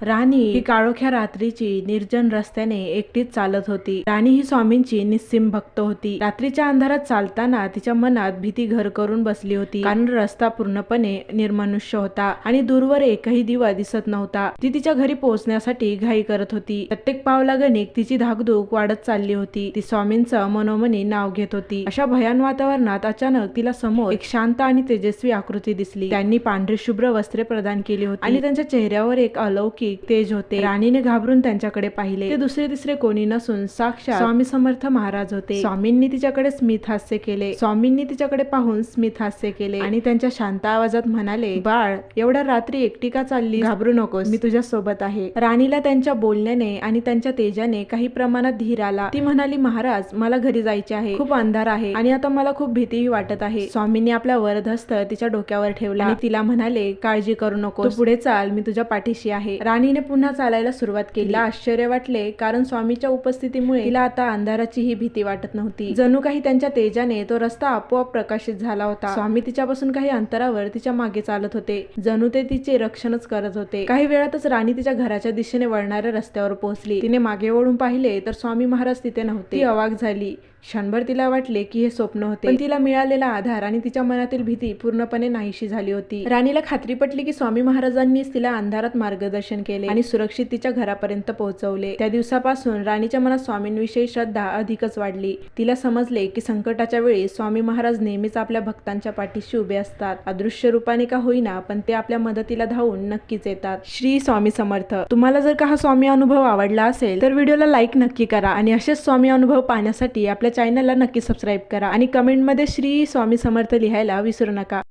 राणी ही काळोख्या रात्रीची निर्जन रस्त्याने एकटीच चालत होती। राणी ही स्वामींची निस्सीम भक्त होती। रात्रीच्या अंधारात चालताना तिच्या मनात भीती घर करून बसली होती, कारण रस्ता पूर्णपणे निर्मनुष्य होता आणि दूरवर एकही दिवा दिसत नव्हता। ती तिच्या घरी पोहोचण्यासाठी घाई करत होती। प्रत्येक पावलागणिक तिची धाकधूक वाढत चालली होती। ती स्वामींचं मनोमनी नाव घेत होती। अशा भयान वातावरणात अचानक तिला समोर एक शांत आणि तेजस्वी आकृती दिसली। त्यांनी पांढरी शुभ्र वस्त्रे प्रदान केली होती आणि त्यांच्या चेहऱ्यावर एक अलौकिक तेज होते। राणीने घाबरून त्यांच्याकडे पाहिले। ते दुसरे तिसरे कोणी नसून साक्षात स्वामी समर्थ महाराज होते। स्वामींनी तिच्याकडे स्मित हास्य केले। स्वामींनी तिच्याकडे पाहून स्मित हास्य केले आणि त्यांच्या शांत आवाजात म्हणाले, बाळ, एवढ्या रात्री एकटी का चालली? घाबरू नकोस, मी तुझ्या सोबत आहे। राणीला त्यांच्या बोलण्याने आणि त्यांच्या तेजाने काही प्रमाणात धीर आला। ती म्हणाली, महाराज, मला घरी जायचे आहे। खूप अंधार आहे आणि आता मला खूप भीतीही वाटत आहे। स्वामींनी आपला वरदहस्त तिच्या डोक्यावर ठेवला आणि तिला म्हणाले, काळजी करू नकोस, तू पुढे चाल, मी तुझ्या पाठीशी आहे। राणीने पुन्हा चालायला सुरुवात केली। तिला आश्चर्य वाटले, कारण स्वामीच्या उपस्थितीमुळे तिला आता अंधाराचीही भीती वाटत नव्हती। जणू काही त्यांच्या तेजाने तो रस्ता आपोआप प्रकाशित झाला होता। स्वामी तिच्यापासून काही अंतरावर तिच्या मागे चालत होते, जणू ते तिचे रक्षणच करत होते। काही वेळातच राणी तिच्या घराच्या दिशेने वळणाऱ्या रस्त्यावर पोहोचली। तिने मागे वळून पाहिले तर स्वामी महाराज तिथे नव्हते। ती अवाक झाली। क्षणभर तिला वाटले की हे स्वप्न होते, पण तिला मिळालेला आधार आणि तिच्या मनातील भीती पूर्णपणे नाहीशी झाली होती। राणीला खात्री पटली की स्वामी महाराजांनीच तिला अंधारात मार्गदर्शन केले आणि सुरक्षित तिच्या घरापर्यंत पोहोचवले। त्या दिवसापासून राणीच्या मनात स्वामींविषयी श्रद्धा अधिकच वाढली। तिला समजले की संकटाच्या वेळी स्वामी महाराज नेहमीच आपल्या भक्तांच्या पाठीशी उभे असतात। अदृश्य रूपाने का होईना, पण ते आपल्या मदतीला धावून नक्कीच येतात। श्री स्वामी समर्थ। तुम्हाला जर का हा स्वामी अनुभव आवडला असेल तर व्हिडिओला लाईक नक्की करा आणि असेच स्वामी अनुभव पाहण्यासाठी आपल्या चॅनलला नक्की सबस्क्राईब करा आणि कमेंटमध्ये श्री स्वामी समर्थ लिहायला विसरू नका।